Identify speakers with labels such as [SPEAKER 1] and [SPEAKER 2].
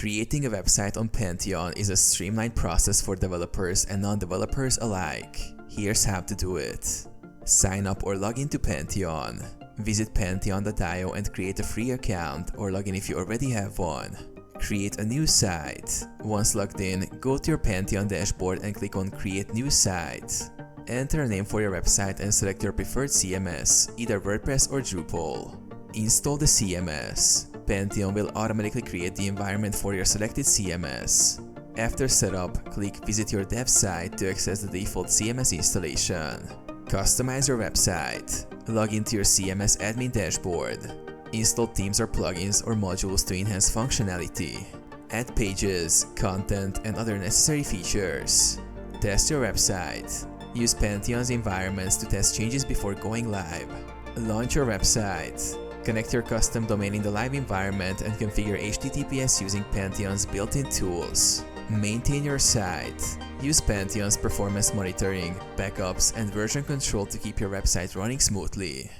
[SPEAKER 1] Creating a website on Pantheon is a streamlined process for developers and non-developers alike. Here's how to do it. Sign up or log into Pantheon. Visit pantheon.io and create a free account or log in if you already have one. Create a new site. Once logged in, go to your Pantheon dashboard and click on Create New Site. Enter a name for your website and select your preferred CMS, either WordPress or Drupal. Install the CMS. Pantheon will automatically create the environment for your selected CMS. After setup, click Visit your dev site to access the default CMS installation. Customize your website. Log into your CMS admin dashboard. Install themes or plugins or modules to enhance functionality. Add pages, content, and other necessary features. Test your website. Use Pantheon's environments to test changes before going live. Launch your website. Connect your custom domain in the live environment and configure HTTPS using Pantheon's built-in tools. Maintain your site. Use Pantheon's performance monitoring, backups, and version control to keep your website running smoothly.